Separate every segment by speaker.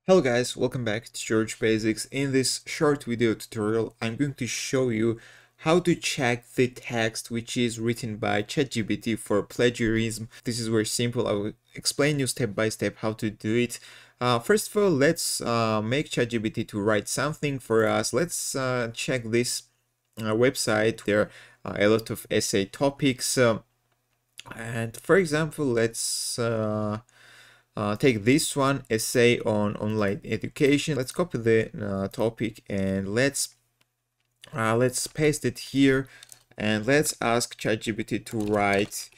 Speaker 1: Hello guys, welcome back to George Basics. In this short video tutorial, I'm going to show you how to check the text which is written by ChatGPT for plagiarism. This is very simple. I will explain you step by step how to do it. First of all, let's make ChatGPT to write something for us. Let's check this website. There are a lot of essay topics. And for example, let's take this one, essay on online education. Let's copy the topic and let's paste it here, and let's ask ChatGPT to write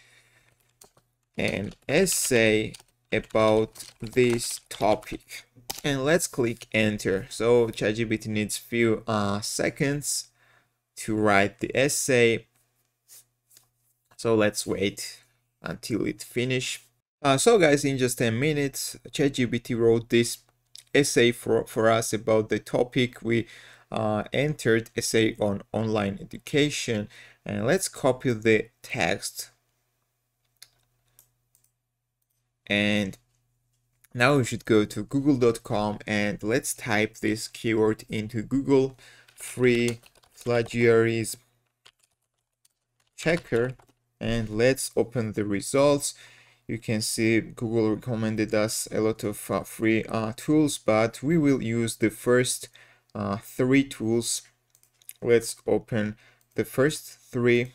Speaker 1: an essay about this topic, and let's click enter. So ChatGPT needs few seconds to write the essay, so let's wait until it finish. So guys, in just 10 minutes, ChatGPT wrote this essay for us about the topic. We entered essay on online education, and let's copy the text. And now we should go to google.com and let's type this keyword into Google: free plagiarism checker, and let's open the results. You can see Google recommended us a lot of free tools, but we will use the first 3 tools. Let's open the first 3.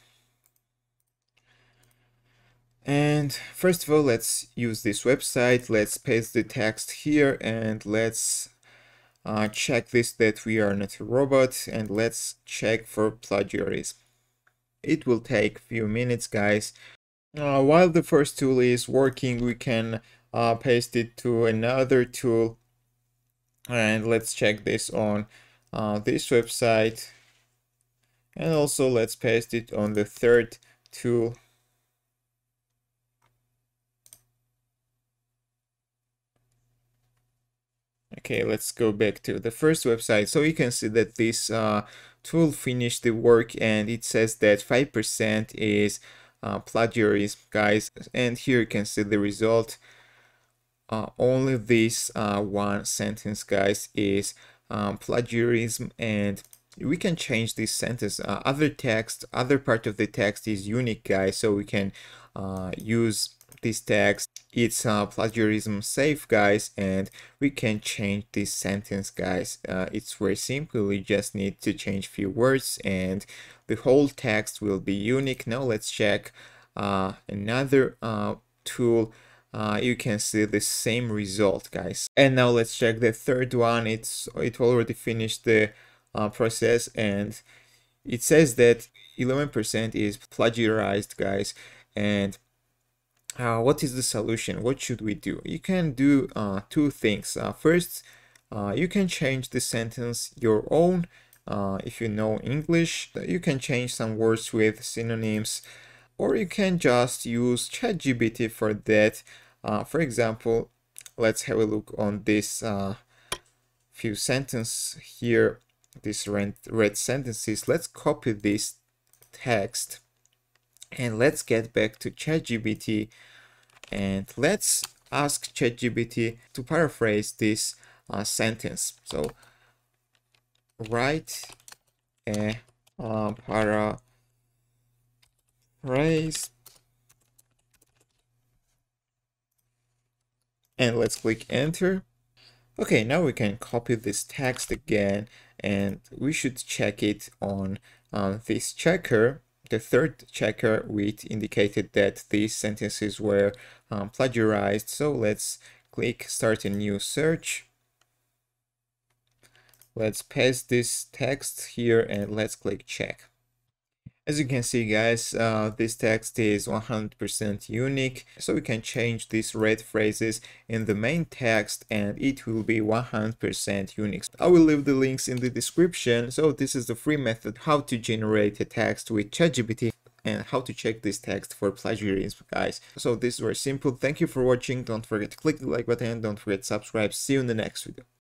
Speaker 1: And first of all, let's use this website. Let's paste the text here, and let's check this, that we are not a robot, and let's check for plagiarism. It will take a few minutes, guys. While the first tool is working, we can paste it to another tool, and let's check this on this website, and also let's paste it on the third tool. Okay, let's go back to the first website. So you can see that this tool finished the work, and it says that 5% is plagiarism, guys. And here you can see the result. Only this one sentence, guys, is plagiarism, and we can change this sentence. Other part of the text is unique, guys, so we can use this text. It's plagiarism safe, guys, and we can change this sentence, guys. It's very simple. We just need to change few words and the whole text will be unique. Now let's check another tool. You can see the same result, guys. And now let's check the third one. It already finished the process, and it says that 11% is plagiarized, guys. And what is the solution? What should we do? You can do 2 things. First, you can change the sentence your own. If you know English, you can change some words with synonyms, or you can just use ChatGPT for that. For example, let's have a look on this few sentences here, these red sentences. Let's copy this text and let's get back to ChatGPT, and let's ask ChatGPT to paraphrase this sentence. So write a paraphrase, and let's click enter. Okay, now we can copy this text again, and we should check it on this checker, the third checker, which indicated that these sentences were plagiarized. So let's click start a new search. Let's paste this text here and let's click check. As you can see, guys, this text is 100% unique, so we can change these red phrases in the main text and it will be 100% unique. I will leave the links in the description. So this is the free method how to generate a text with ChatGPT and how to check this text for plagiarism, guys. So this is very simple. Thank you for watching. Don't forget to click the like button. Don't forget to subscribe. See you in the next video.